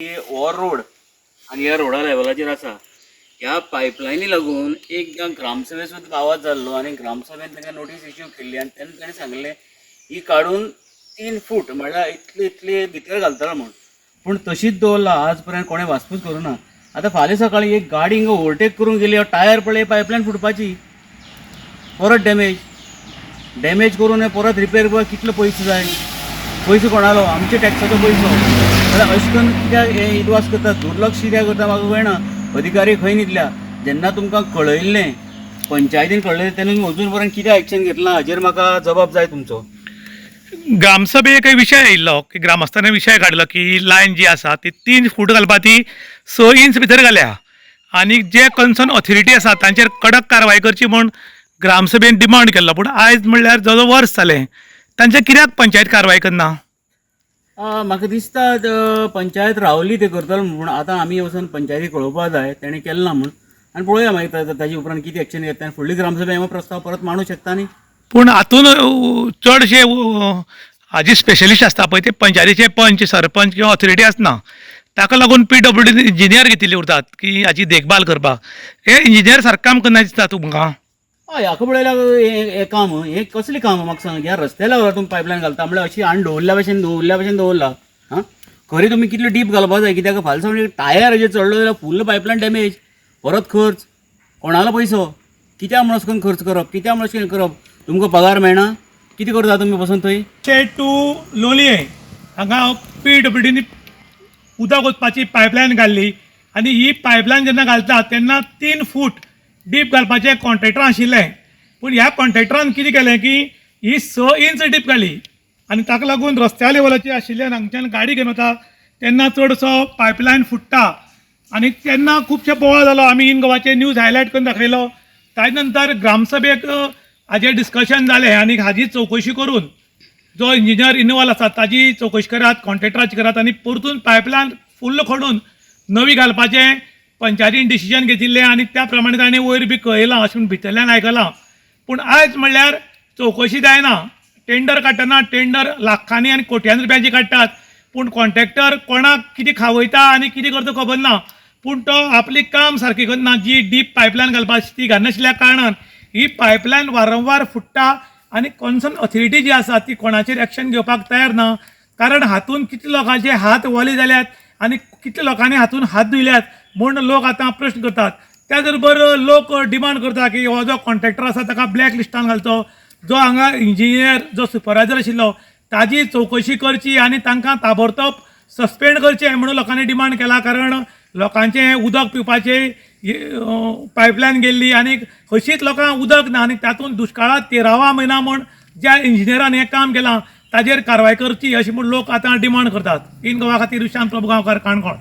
हो रोड आणि ह्या रोडा लेवलाचेर आसा. ह्या पायपलायनी लागून एक ग्रामसभेसून आवाज जाल्लो आणि ग्रामसभेन तांकां नोटीस इश्यू केल्ली आणि तेन्ना ताणें सांगलें ही काडून 3 फूट म्हळ्यार इतले भितर घालतलो म्हूण. पूण तशीच दवरला आज पर्यंत कोणें वासपूस करूना. आतां फाल्यां सकाळीं एक गाडी हिंगा ओवरटेक करून गेली, टायर पळय पायपलायन फुटपाची, परत डॅमेज करून परत रिपेर करपाक कितलो पयसो जाय. पयसो कोणालो? आमचे टॅक्साचो पयसो. जाल्यार अशें करून कित्याक हे इदवास करतात, दुर्लक्ष कित्याक करता म्हाका कळना. अधिकारी खंय न्हिदल्या? जेन्ना तुमकां कळयल्लें, पंचायतीन कळयलें तेन्ना तुमी अजून पर्यंत कित्याक एक्शन घेतला हाजेर म्हाका जबाब जाय तुमचो. ग्रामसभेक एक विशय आयिल्लो की ग्रामस्थांनी विशय काडलो की लायन जी आसा ती 3 फूट घालपा ती 6 इंच भितर घाल्या आनी जे कन्सर्न ऑथॉरिटी आसा तांचेर कडक कारवाय करची म्हूण ग्रामसभेन डिमांड केल्लो. पूण आयज म्हणल्यार जवळ वर्स जालें, तांचे कित्याक पंचायत कारवाय करना? म्हाका दिसता पंचायत रावली ते करतलो म्हूण. आतां आमी वचून पंचायतीक कळोवपा जाय तेणें केलें ना म्हूण, आनी पळोवया मागीर ताजे उपरांत कितें एक्शन घेता. आनी फुडली ग्रामसभा हो प्रस्ताव परत मांडूं शकता न्ही. पूण हातून चडशे हाजे स्पेशलिस्ट आसता पळय ते पंचायतीचे पंच, सरपंच किंवा ऑथॉरिटी आसना. ताका लागून PWD इंजिनियर घेतिल्ले उरतात की हाची देखभाल करपाक. हे इंजिनियर सारकें काम करना दिसता तुमकां? हय, हाका पळयल्यार हें काम हें कसलें काम म्हाका सांग. ह्या रस्त्याला व्हरून तुमी पायपलायन घालता म्हळ्यार अशी आनी दवरल्या भशेन दवरला. हां, खरी तुमी कितले डीप घालपा जाय, कित्याक फाल्यां सावन टायर हेजेर चडलो जाल्यार फुल्ल पायपलायन डॅमेज, परत खर्च, कोणालो पयसो, कित्याक म्हण अशें करून खर्च करप, कित्याक म्हण अशें करप. तुमकां पगार मेळना, कितें करता तुमी बसून थंय? शेट टू लोलये हांगा PWDनी उदक वचपाची पायपलायन घाल्ली आनी ही पायपलायन जेन्ना घालता तेन्ना 3 फूट डीप घालपाचें कॉन्ट्रॅक्टर आशिल्लें. पूण ह्या कॉन्ट्रॅक्टरान कितें केलें की ही 6 इंच डीप घाली आनी ताका लागून रस्त्या लेवलाची आशिल्ल्यान हांगच्यान गाडी घेवन वता तेन्ना चडसो पायपलायन फुट्टा आनी तेन्ना खुबशे बोवाळ जालो. आमी इन गोवाचे न्यूज हायलायट करून दाखयलो. ताजे नंतर ग्रामसभेक हाजेर डिस्कशन जालें आनी हाजी चवकशी करून जो इंजिनियर इनवॉल्व आसा ताजी चवकशी करात, कॉन्ट्रॅक्टराची करात आनी परतून पायपलायन फुल्ल खोडून नवी घालपाचें पंचायतीन डिसिजन घेतिल्लें आनी त्या प्रमाणे ताणें वयर बी कळयलां अशें म्हूण भितरल्यान आयकलां. पूण आयज म्हणल्यार चवकशी जायना. टेंडर काडटना टेंडर लाखांनी आनी कोट्यांनी रुपयांची काडटात, पूण कॉन्ट्रॅक्टर कोणाक कितें खावयता आनी कितें करता खबर ना. पूण तो आपली काम सारकी करना. जी डीप पायपलायन घालपाची ती घालनाशिल्ल्या कारणान ही पायपलायन वारंवार फुट्टा आनी कॉन्सर्न ऑथॉरिटी जी आसा ती कोणाचेर एक्शन घेवपाक तयार ना. कारण हातून कितले लोकांचे हात वले जाल्यात आनी कितले लोकांनी हातून हात धुयल्यात म्हूण लोक आतां प्रश्न करतात. त्याच बरोबर लोक डिमांड करता की हो जो कॉन्ट्रॅक्टर आसा ताका ब्लॅक लिस्टान घालचो, जो हांगा इंजिनियर जो सुपरवायझर आशिल्लो ताजी चवकशी करची आनी तांकां ताबडतोब सस्पेंड करचें म्हणून लोकांनी डिमांड केला. कारण लोकांचें उदक पिवपाचें पायपलायन गेल्ली आनी हरशींच लोकांक उदक ना आनी तातूंत दुश्काळांत 13वा म्हयना म्हूण ज्या इंजिनियरान हें काम केलां ताजेर कारवाय करची अशी म्हूण लोक आतां डिमांड करतात. इन गोवा खातीर विशांत प्रभू गांवकार, काणकोण.